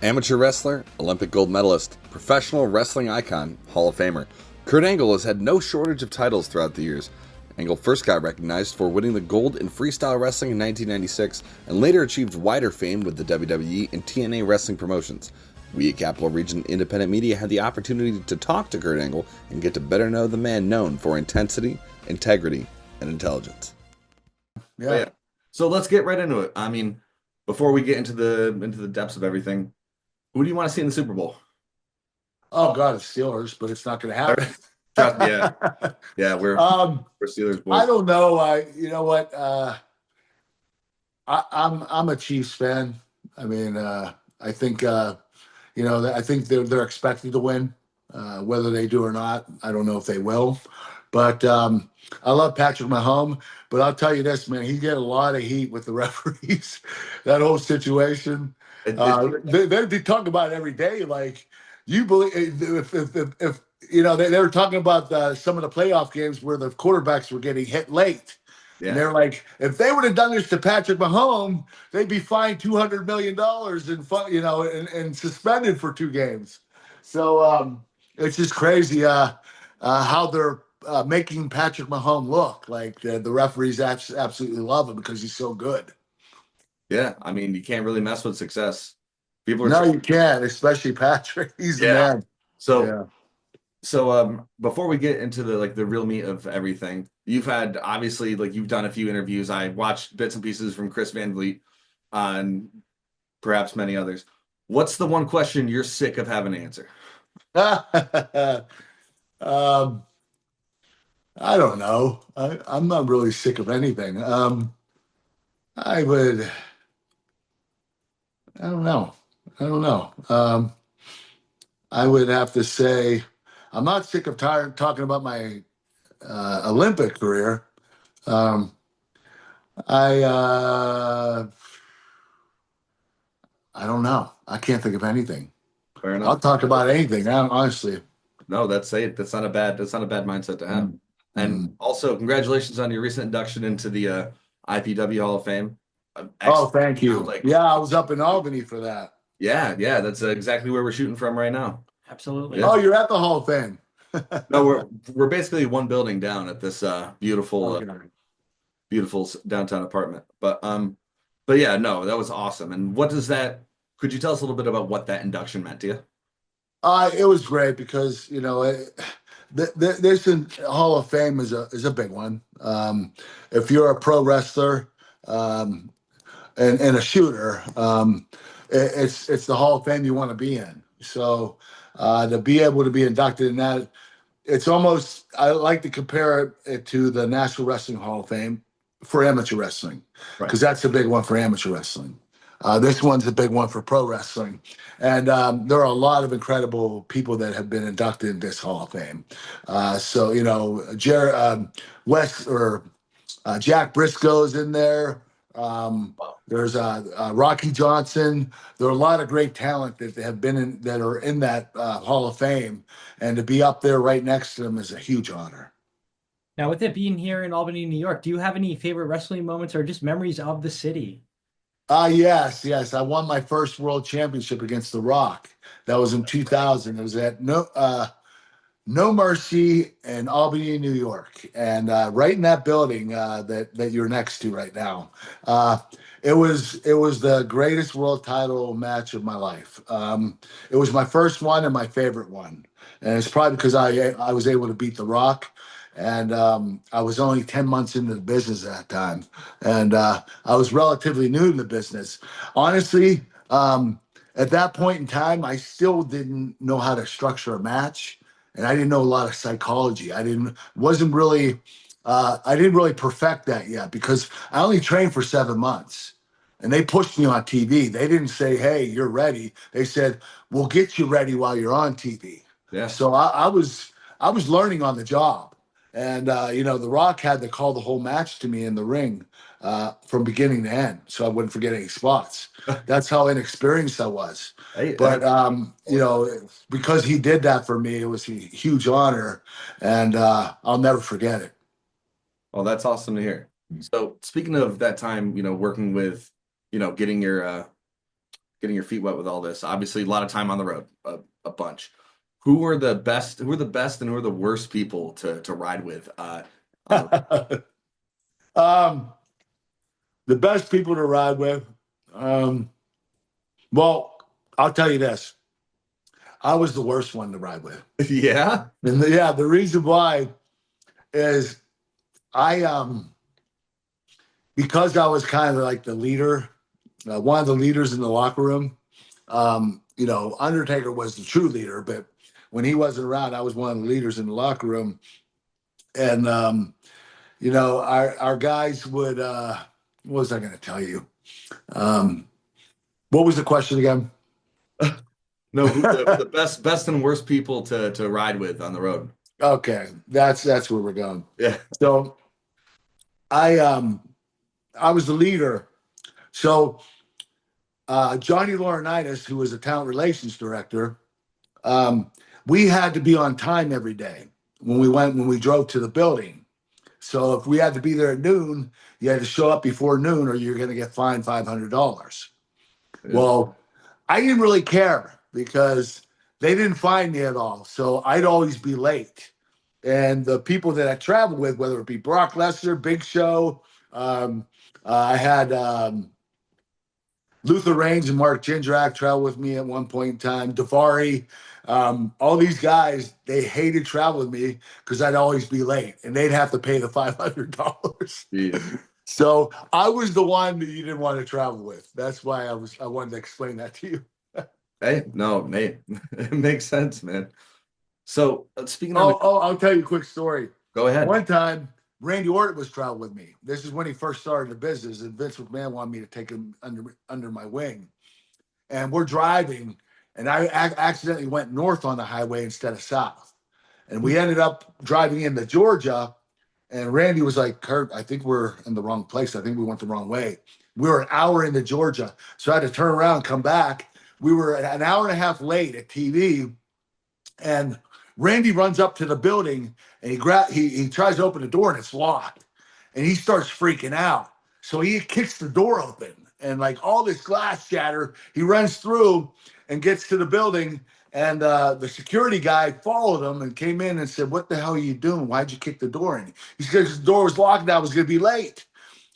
Amateur wrestler, Olympic gold medalist, professional wrestling icon, Hall of Famer. Kurt Angle has had no shortage of titles throughout the years. Angle first got recognized for winning the gold in freestyle wrestling in 1996 and later achieved wider fame with the WWE and TNA wrestling promotions. We at Capital Region Independent Media had the opportunity to talk to Kurt Angle and get to better know the man known for intensity, integrity, and intelligence. Yeah. So let's get right into it. I mean, before we get into the depths of everything, who do you want to see in the Super Bowl? Oh God, it's Steelers, but it's not going to happen. Trust me, yeah, we're Steelers boys. I don't know. You know what? I'm a Chiefs fan. I mean, I think I think they're expected to win, whether they do or not. I don't know if they will, but I love Patrick Mahomes. But I'll tell you this, man, he get a lot of heat with the referees. That whole situation. They talk about it every day. Like, you believe if they were talking about some of the playoff games where the quarterbacks were getting hit late. Yeah. And they're like, if they would have done this to Patrick Mahomes, they'd be fined $200 million and suspended for 2 games. So it's just crazy how they're making Patrick Mahomes look like the referees absolutely love him because he's so good. Yeah, I mean, you can't really mess with success. You can't, especially Patrick. He's the man. So before we get into the real meat of everything, you've done a few interviews. I watched bits and pieces from Chris Van Vliet and perhaps many others. What's the one question you're sick of having to answer? I don't know. I'm not really sick of anything. I don't know. I would have to say I'm not sick of talking about my Olympic career. I don't know. I can't think of anything. Fair enough. I'll talk about anything, honestly. No, that's not a bad mindset to have. Mm-hmm. And also, congratulations on your recent induction into the IPW Hall of Fame. Oh, thank you. I was up in Albany for that. Yeah, that's exactly where we're shooting from right now. Absolutely. Yeah. Oh, you're at the Hall of Fame. No, we're basically one building down at this beautiful downtown apartment. But yeah, no, that was awesome. And could you tell us a little bit about what that induction meant to you? It was great because this Hall of Fame is a big one. If you're a pro wrestler and a shooter, it's the Hall of Fame you want to be in. So to be able to be inducted in that, it's almost, I like to compare it to the National Wrestling Hall of Fame for amateur wrestling, because that's the big one for amateur wrestling. This one's a big one for pro wrestling. And there are a lot of incredible people that have been inducted in this Hall of Fame. Jack Briscoe's in there. There's Rocky Johnson. There are a lot of great talent that are in that Hall of Fame, and to be up there right next to them is a huge honor. Now, with it being here in Albany, New York, do you have any favorite wrestling moments or just memories of the city? Yes. I won my first world championship against The Rock. That was in 2000. It was at No Mercy in Albany, New York, and right in that building that you're next to right now. It was the greatest world title match of my life. It was my first one and my favorite one, and it's probably because I was able to beat The Rock, and I was only 10 months into the business at that time, and I was relatively new to the business. Honestly, at that point in time, I still didn't know how to structure a match. And I didn't know a lot of psychology. I didn't really perfect that yet because I only trained for 7 months, and they pushed me on TV. They didn't say, "Hey, you're ready." They said, "We'll get you ready while you're on TV." Yeah. So I was learning on the job, and The Rock had to call the whole match to me in the ring from beginning to end, so I wouldn't forget any spots. That's how inexperienced I was. But because he did that for me, it was a huge honor, and I'll never forget it. Well, that's awesome to hear. So speaking of that time, working with, getting your getting your feet wet with all this. Obviously, a lot of time on the road, a bunch. Who are the best? Who are the best, and who are the worst people to ride with? Um, the best people to ride with. Well, I'll tell you this. I was the worst one to ride with. Yeah. And the reason why is I because I was kind of like the leader, one of the leaders in the locker room. Undertaker was the true leader, but when he wasn't around, I was one of the leaders in the locker room. And our guys would what was I gonna tell you? What was the question again? No, who the best and worst people to ride with on the road? Okay, that's where we're going. Yeah. So I was the leader. So Johnny Laurinaitis, who was a talent relations director, we had to be on time every day when we drove to the building. So if we had to be there at noon, you had to show up before noon or you're going to get fined $500. Yeah. Well, I didn't really care because they didn't find me at all. So I'd always be late. And the people that I traveled with, whether it be Brock Lesnar, Big Show, I had Luther Reigns and Mark Jindrak travel with me at one point in time. Davari, all these guys, they hated travel with me because I'd always be late and they'd have to pay the $500. Yeah. So I was the one that you didn't want to travel with. That's why I wanted to explain that to you. Hey, no, mate, it makes sense, man. So speaking Oh, of, I'll tell you a quick story. go ahead. One time, Randy Orton was traveling with me. This is when he first started the business, and Vince McMahon wanted me to take him under my wing. And we're driving, and I accidentally went north on the highway instead of south. And we ended up driving into Georgia, and Randy was like, "Kurt, I think we're in the wrong place. I think we went the wrong way." We were an hour into Georgia, so I had to turn around and come back. We were an hour and a half late at TV, and Randy runs up to the building and he tries to open the door and it's locked. And he starts freaking out. So he kicks the door open and like all this glass shatter. He runs through and gets to the building. And the security guy followed him and came in and said, "What the hell are you doing? Why'd you kick the door in?" He said, "The door was locked and I was going to be late."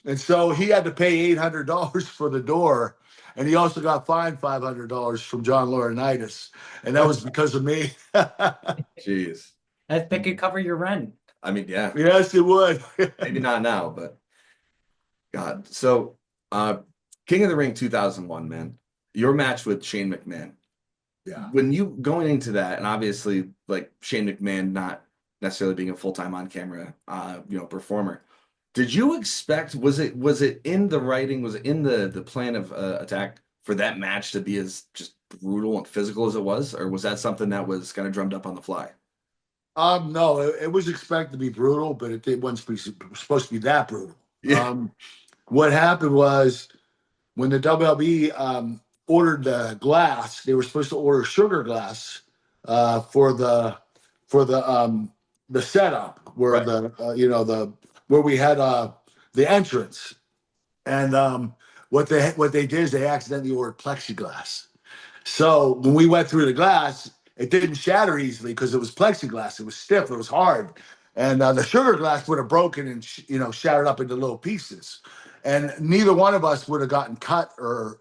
And so he had to pay $800 for the door. And he also got fined $500 from John Laurinaitis. And that was because of me. Jeez. That could cover your rent. I mean, yeah, Yes, it would. maybe not now, but God. So, King of the Ring 2001, man, your match with Shane McMahon. Yeah. When you going into that, and obviously, like Shane McMahon not necessarily being a full-time on-camera, performer, did you expect? Was it in the writing? Was it in the plan of attack for that match to be as just brutal and physical as it was, or was that something that was kind of drummed up on the fly? No, it was expected to be brutal, but it wasn't supposed to be that brutal. Yeah. What happened was when the WWE ordered the glass, they were supposed to order sugar glass for the setup where Right. the where we had the entrance, and what they did is they accidentally ordered plexiglass. So when we went through the glass, it didn't shatter easily because it was plexiglass. It was stiff. It was hard, and the sugar glass would have broken and shattered up into little pieces. And neither one of us would have gotten cut or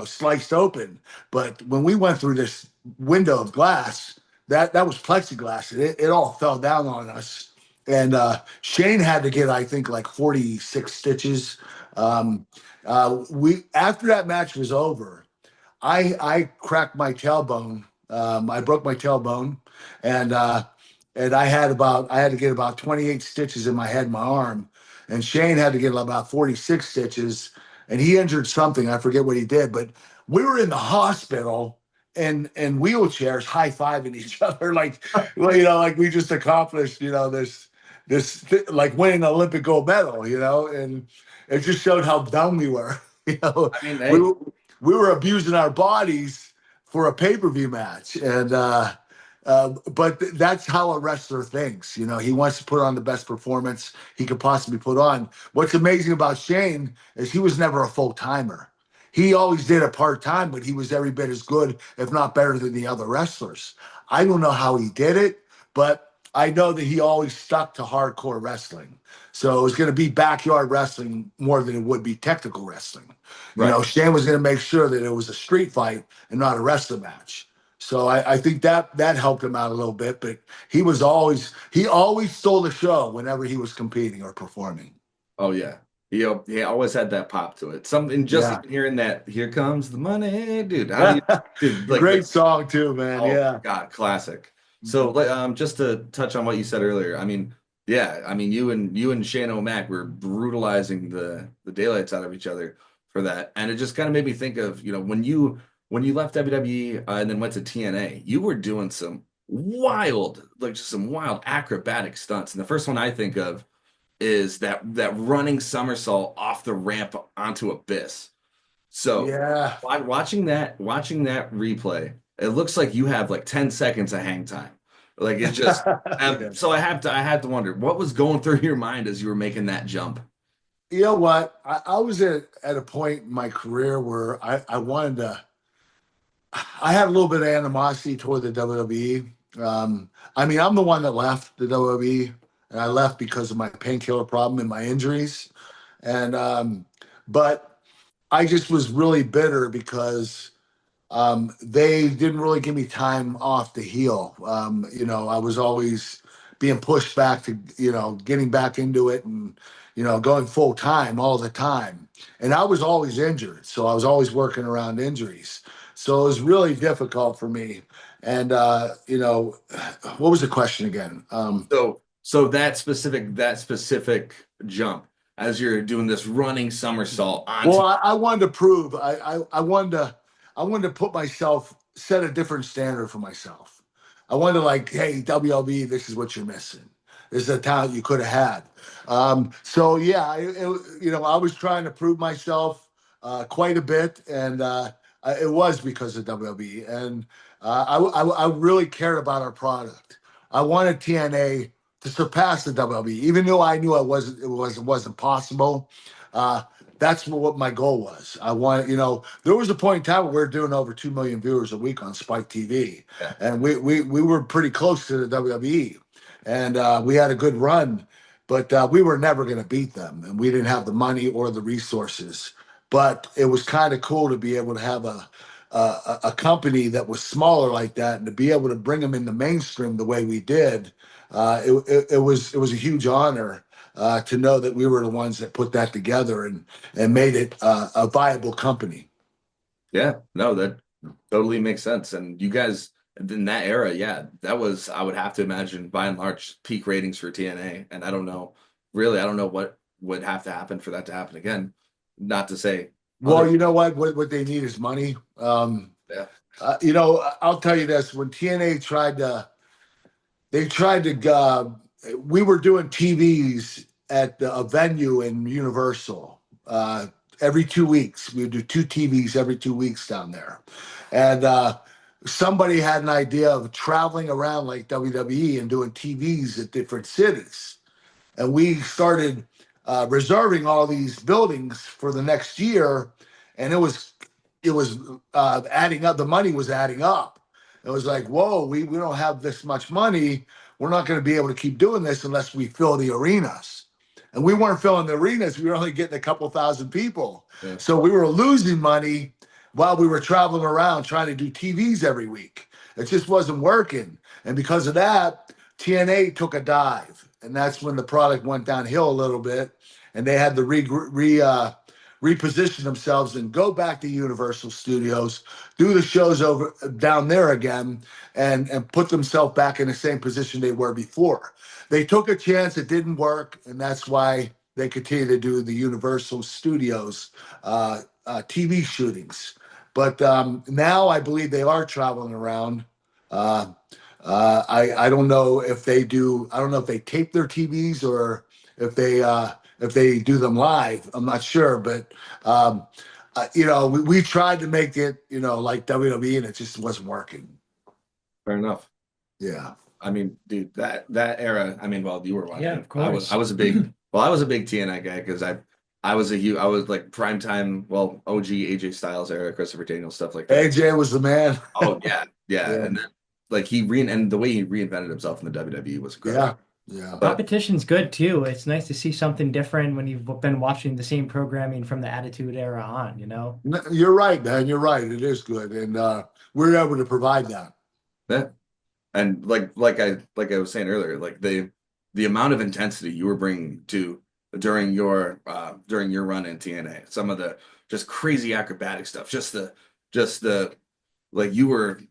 sliced open. But when we went through this window of glass, that was plexiglass. It all fell down on us. And Shane had to get, I think, like 46 stitches. We after that match was over, I cracked my tailbone. I broke my tailbone, and I had to get about 28 stitches in my head and my arm, and Shane had to get about 46 stitches, and he injured something. I forget what he did, but we were in the hospital and in wheelchairs, high-fiving each other, like like we just accomplished like winning an Olympic gold medal, and it just showed how dumb we were. I mean, hey, We were abusing our bodies for a pay-per-view match, and but that's how a wrestler thinks. He wants to put on the best performance he could possibly put on. What's amazing about Shane is he was never a full-timer. he always did it part-time, but he was every bit as good, if not better than the other wrestlers. I don't know how he did it, but I know that he always stuck to hardcore wrestling. So it was going to be backyard wrestling more than it would be technical wrestling. You Right. know, Shane was going to make sure that it was a street fight and not a wrestling match. So I think that helped him out a little bit, but he always stole the show whenever he was competing or performing. Oh yeah. He always had that pop to it. Something just Yeah. even hearing that "Here Comes the Money," dude. How do you, dude? Like Great song too, man. oh Yeah. God, classic. So like just to touch on what you said earlier, I mean, yeah, I mean you and Shane O'Mac were brutalizing the daylights out of each other for that. And it just kind of made me think of, when you left WWE and then went to TNA, you were doing some wild, like just some wild acrobatic stunts. And the first one I think of is that running somersault off the ramp onto Abyss. So Yeah. watching that replay, it looks like you have like 10 seconds of hang time. Like it's just Yeah. so I had to wonder what was going through your mind as you were making that jump. You know what? I was at a point in my career where I wanted to, I had a little bit of animosity toward the WWE. I mean, I'm the one that left the WWE, and I left because of my painkiller problem and my injuries. And but I just was really bitter because they didn't really give me time off to heal. You know, I was always being pushed back to, getting back into it and, going full time all the time. And I was always injured. So I was always working around injuries. So it was really difficult for me. And, what was the question again? So that specific jump as you're doing this running somersault Well, onto I wanted to prove. I wanted to put myself set a different standard for myself. I wanted to like, hey, WLB, this is what you're missing. This is a talent you could have had. So yeah, I was trying to prove myself quite a bit, and it was because of WLB, and I really cared about our product. I wanted TNA to surpass the WLB, even though I knew it wasn't possible. Uh, that's what my goal was. I wanted, there was a point in time where we were doing over 2 million viewers a week on Spike TV, yeah. and we were pretty close to the WWE, and we had a good run, but we were never going to beat them, and we didn't have the money or the resources. But it was kind of cool to be able to have a company that was smaller like that, and to be able to bring them in the mainstream the way we did. It was a huge honor to know that we were the ones that put that together and made it a viable company. Yeah, no, that totally makes sense. And you guys in that era, yeah, that was, I would have to imagine, by and large, peak ratings for TNA. And I don't know what would have to happen for that to happen again. Not to say Well, other, you know what they need is money. yeah, I'll tell you this: when TNA we were doing TVs at a venue in Universal. Every 2 weeks, we would do two TVs every 2 weeks down there. And somebody had an idea of traveling around like WWE and doing TVs at different cities. And we started reserving all these buildings for the next year, and it was adding up. The money was adding up. It was like, whoa, we don't have this much money. We're not going to be able to keep doing this unless we fill the arenas. And we weren't filling the arenas. We were only getting a couple thousand people. yeah, So we were losing money while we were traveling around trying to do TVs every week. It just wasn't working. And because of that, TNA took a dive. And that's when the product went downhill a little bit. And they had to reposition themselves and go back to Universal Studios, do the shows over down there again, and put themselves back in the same position they were before. They took a chance, it didn't work, and that's why they continue to do the Universal Studios TV shootings. But now I believe they are traveling around. Uh, I don't know if they do. I don't know if they tape their TVs or if they do them live. I'm not sure, but we tried to make it like WWE, and it just wasn't working. fair enough. Yeah. I mean, dude, that era. I mean, well, you were watching. Yeah, of course. I was a big TNA guy because I was like primetime, well, OG AJ Styles era, Christopher Daniels, stuff like that. AJ was the man. Oh yeah, yeah, Yeah. and then like and the way he reinvented himself in the WWE was incredible. Yeah. Yeah. But Competition's good too. It's nice to see something different when you've been watching the same programming from the Attitude Era on, you know? You're right, man. You're right. It is good. And we're able to provide that. yeah, and like I was saying earlier, like the amount of intensity you were bringing to during your run in TNA, some of the just crazy acrobatic stuff, just the like you were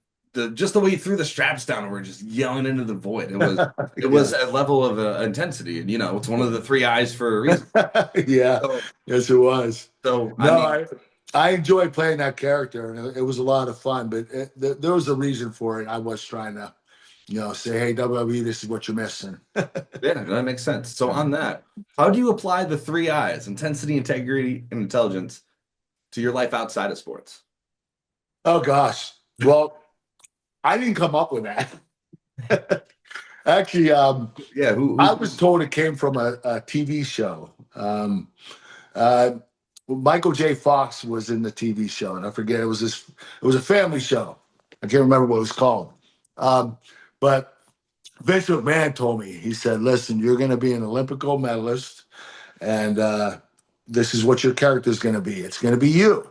just the way you threw the straps down and were just yelling into the void. It was Yeah. a level of intensity, and it's one of the three eyes for a reason. Yeah. So, Yes, it was. I No, mean, I enjoyed playing that character, and it was a lot of fun. But there was a reason for it. I was trying to, say, "Hey, WWE, this is what you're missing." yeah, that makes sense. So on that, how do you apply the three I's, intensity, integrity, and intelligence, to your life outside of sports? Oh gosh. Well, I didn't come up with that. Actually, Yeah, I was told it came from a TV show. Uh, Michael J. Fox was in the TV show, and I forget it was a family show. I can't remember what it was called. But Vince McMahon told me, he said, "Listen, you're going to be an Olympic gold medalist, and this is what your character is going to be. It's going to be you.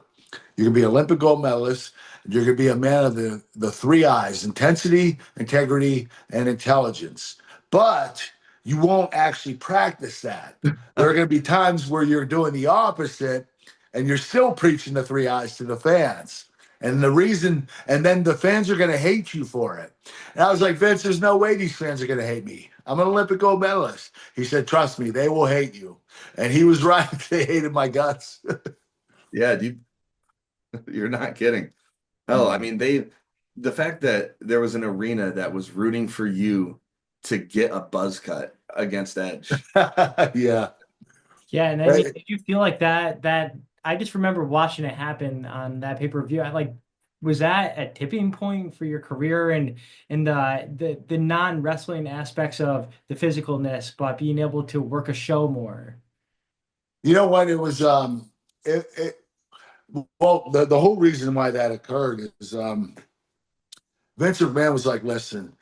You're going to be an Olympic gold medalist. You're going to be a man of the three I's: intensity, integrity, and intelligence. But you won't actually practice that. There are going to be times where you're doing the opposite, and you're still preaching the three I's to the fans." And then the fans are going to hate you for it. And I was like, "Vince, there's no way these fans are going to hate me. I'm an Olympic gold medalist." He said, "Trust me, they will hate you." And he was right. They hated my guts. Yeah, you're not kidding. Hell, I mean, the fact that there was an arena that was rooting for you to get a buzz cut against Edge. Yeah. Yeah, and I mean, did you feel like that I just remember watching it happen on that pay-per-view. I like was that a tipping point for your career and the non-wrestling aspects of the physicalness, but being able to work a show more? You know what? It was it, it well the whole reason why that occurred is Vince McMahon was like, "Listen,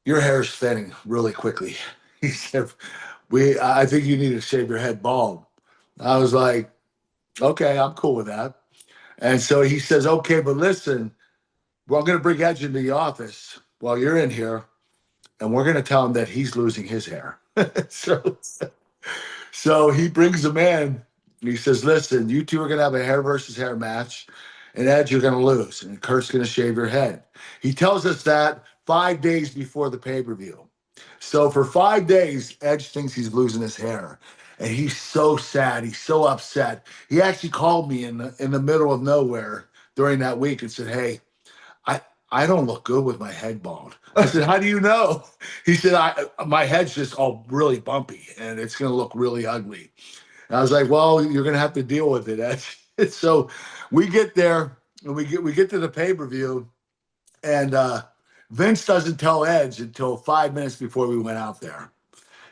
your hair is thinning really quickly." He said, I think you need to shave your head bald." I was like, "Okay, I'm cool with that." And so he says, "Okay, but listen, well, I'm gonna bring Edge into the office while you're in here, and we're gonna tell him that he's losing his hair." so So he brings him in. And he says, "Listen, you two are going to have a hair versus hair match. And Ed, you're going to lose. And Kurt's going to shave your head." He tells us that 5 days before the pay per view. So for 5 days, Edge thinks he's losing his hair. And he's so sad. He's so upset. He actually called me in the middle of nowhere during that week and said, "Hey, I, I don't look good with my head bald." I said, "How do you know?" He said, "My head's just all really bumpy and it's going to look really ugly." And I was like, "Well, you're going to have to deal with it." So we get there and we get to the pay-per-view, and Vince doesn't tell Edge until 5 minutes before we went out there.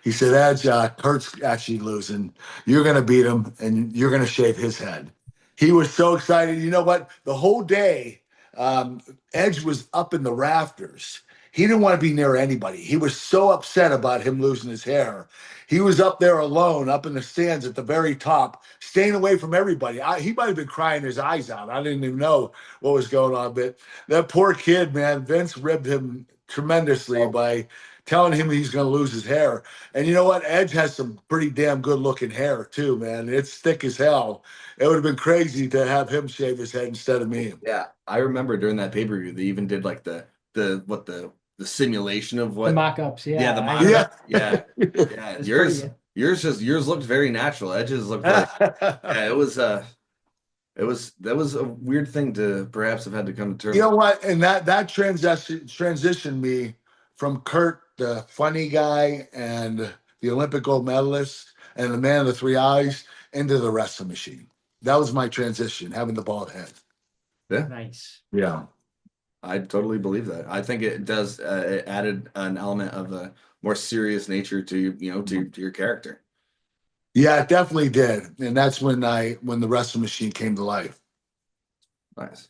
He said, "Edge, Kurt's actually losing. You're going to beat him and you're going to shave his head." He was so excited. You know what? The whole day, um, Edge was up in the rafters. He didn't want to be near anybody. He was so upset about him losing his hair. He was up there alone, up in the stands at the very top, staying away from everybody. He might have been crying his eyes out. I didn't even know what was going on. But that poor kid, man, Vince ribbed him tremendously by telling him he's going to lose his hair. And you know what? Edge has some pretty damn good looking hair too, man. It's thick as hell. It would have been crazy to have him shave his head instead of me. Yeah, I remember during that pay-per-view, they even did like the simulation of The what. mock-ups, Yeah, the yeah. mock-up. Yeah, yeah. It's Yours, pretty. yours looked very natural. Edges looked like, yeah. That was a weird thing to perhaps have had to come to terms You know with. what? And that transitioned me from Kurt, the funny guy and the Olympic gold medalist and the man of the three eyes, into the wrestling machine. That was my transition, having the bald head. Yeah, Nice. Yeah. I totally believe that. I think it does. It added an element of a more serious nature to to your character. Yeah, it definitely did. And that's when the wrestling machine came to life. Nice.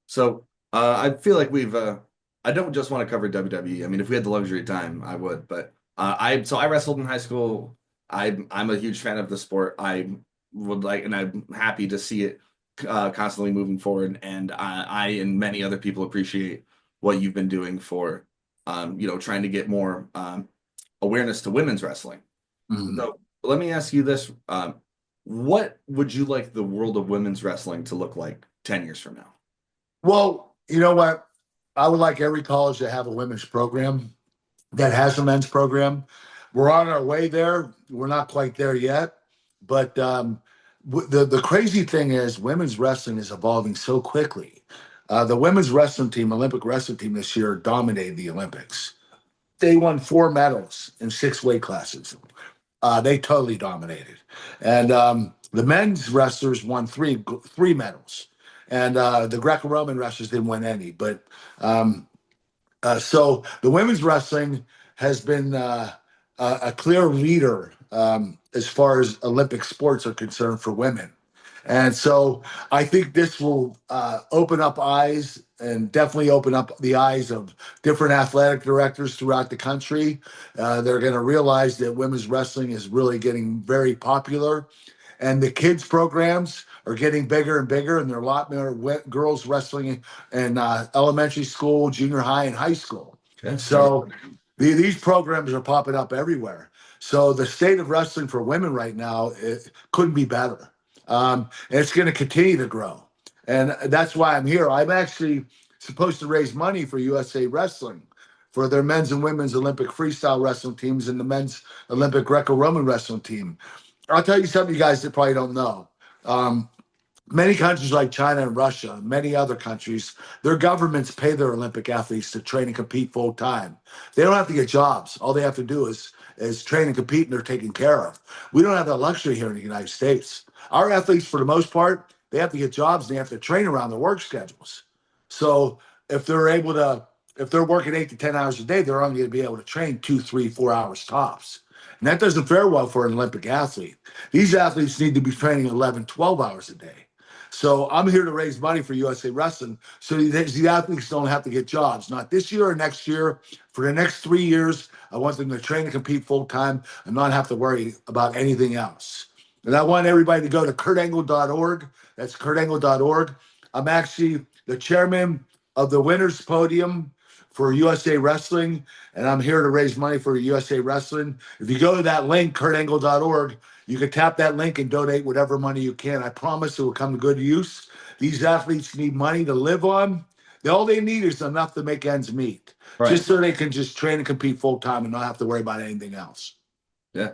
So I feel like we've I don't just want to cover WWE. I mean, if we had the luxury of time, I would. But I wrestled in high school. I'm a huge fan of the sport. I would like, and I'm happy to see it constantly moving forward. And I and many other people appreciate what you've been doing for trying to get more awareness to women's wrestling. Mhm. So let me ask you this: what would you like the world of women's wrestling to look like 10 years from now? Well, you know what? I would like every college to have a women's program that has a men's program. We're on our way there. We're not quite there yet, but the crazy thing is, women's wrestling is evolving so quickly. The women's wrestling team, Olympic wrestling team, this year dominated the Olympics. They won 4 medals in 6 weight classes. They totally dominated, and the men's wrestlers won three medals, and the Greco-Roman wrestlers didn't win any. But so the women's wrestling has been a clear leader as far as Olympic sports are concerned for women. And so I think this will open up eyes and definitely open up the eyes of different athletic directors throughout the country. They're going to realize that women's wrestling is really getting very popular, and the kids programs are getting bigger and bigger, and there are a lot more girls wrestling in elementary school, junior high, and high school. Yeah. So these programs are popping up everywhere. So the state of wrestling for women right now, it couldn't be better. And it's going to continue to grow. And that's why I'm here. I'm actually supposed to raise money for USA Wrestling for their men's and women's Olympic freestyle wrestling teams and the men's Olympic Greco-Roman wrestling team. I'll tell you something you guys that probably don't know. Um, Many countries like China and Russia, and many other countries, their governments pay their Olympic athletes to train and compete full time. They don't have to get jobs. All they have to do is train and compete, and they're taken care of. We don't have that luxury here in the United States. Our athletes, for the most part, they have to get jobs and they have to train around their work schedules. So if they're able to, if they're working 8 to 10 hours a day, they're only going to be able to train 2, 3, 4 hours tops. And that doesn't fare well for an Olympic athlete. These athletes need to be training 11, 12 hours a day. So I'm here to raise money for USA Wrestling so the athletes don't have to get jobs, not this year or next year. For the next 3 years, I want them to train and compete full time and not have to worry about anything else. And I want everybody to go to kurtangle.org. That's kurtangle.org. I'm actually the chairman of the Winners Podium for USA Wrestling, and I'm here to raise money for USA Wrestling. If you go to that link, kurtangle.org, you can tap that link and donate whatever money you can. I promise it will come to good use. These athletes need money to live on. All they need is enough to make ends meet, just so they can just train and compete full time and not have to worry about anything else. Yeah.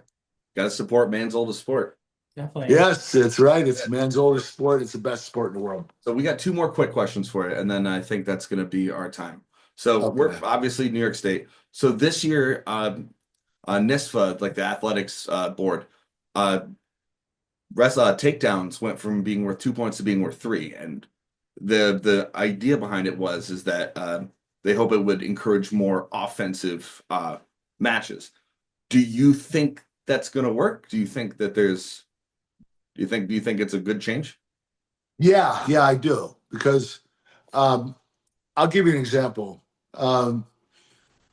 Got to support man's oldest sport. Definitely. Yes, it's right. It's man's oldest sport. It's the best sport in the world. So we got 2 more quick questions for you, and then I think that's going to be our time. So Okay. we're obviously New York State. So this year, NISFA, like the athletics board, takedowns went from being worth 2 points to being worth 3, and the idea behind it is that they hope it would encourage more offensive matches. Do you think that's going to work? Do you think that do you think it's a good change? Yeah, I do. Because I'll give you an example.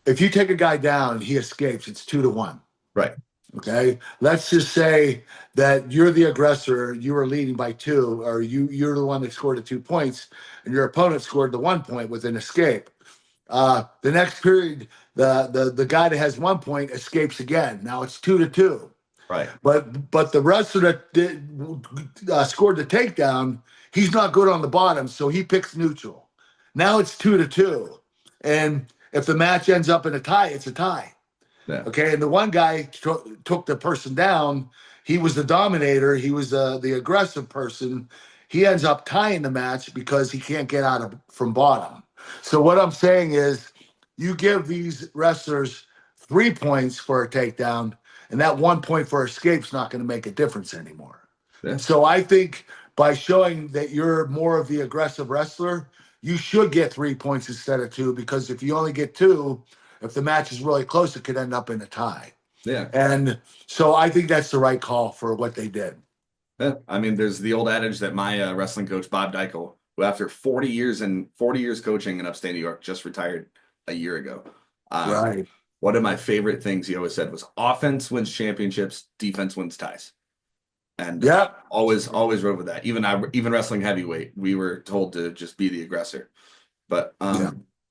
If you take a guy down and he escapes, it's 2-1. Right. Okay. Let's just say that you're the aggressor, you were leading by 2, or you're the one that scored the 2 points, and your opponent scored the 1 point with an escape. The next period, the guy that has 1 point escapes again. Now it's 2-2. Right. But the wrestler that scored the takedown, he's not good on the bottom, so he picks neutral. Now it's 2-2, and if the match ends up in a tie, it's a tie. Yeah. Okay, and the one guy took the person down. He was the dominator. He was the aggressive person. He ends up tying the match because he can't get out from bottom. So what I'm saying is, you give these wrestlers 3 points for a takedown, and that 1 point for escape's not going to make a difference anymore. Yeah. So I think by showing that you're more of the aggressive wrestler, you should get 3 points instead of 2, because if you only get 2, if the match is really close, it could end up in a tie. Yeah. And so I think that's the right call for what they did. Yeah. I mean, there's the old adage that my wrestling coach, Bob Dykle, who after 40 years coaching in upstate New York, just retired a year ago. Right. One of my favorite things he always said was offense wins championships, defense wins ties. And Yep. always rode with that. Even wrestling heavyweight, we were told to just be the aggressor. But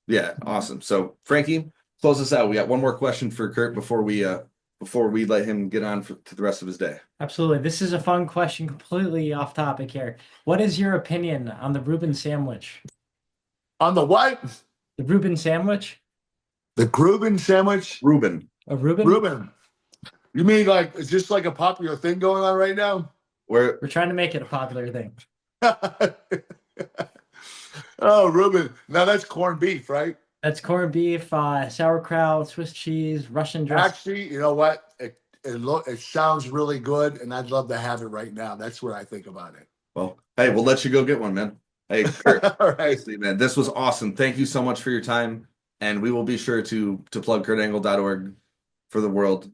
yeah, awesome. So Frankie, close us out. We got one more question for Kurt before we let him get on to the rest of his day. Absolutely. This is a fun question, completely off topic here. What is your opinion on the Reuben sandwich? On the what? The Reuben sandwich? The Gruben sandwich? Reuben. A Reuben? Reuben. You mean like, is this like a popular thing going on right now? We're trying to make it a popular thing. Oh, Reuben. Now that's corned beef, right? That's corned beef, sauerkraut, Swiss cheese, Russian dressing. Actually, you know what? It sounds really good, and I'd love to have it right now. That's what I think about it. Well, hey, we'll let you go get one, man. Hey, Kurt, All right. seriously, man, this was awesome. Thank you so much for your time, and we will be sure to plug kurtangle.org for the world.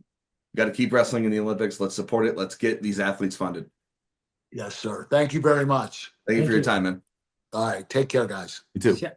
Got to keep wrestling in the Olympics. Let's support it. Let's get these athletes funded. Yes, sir. Thank you very much. Thank you for your time, man. All right. Take care, guys. You too. Yeah.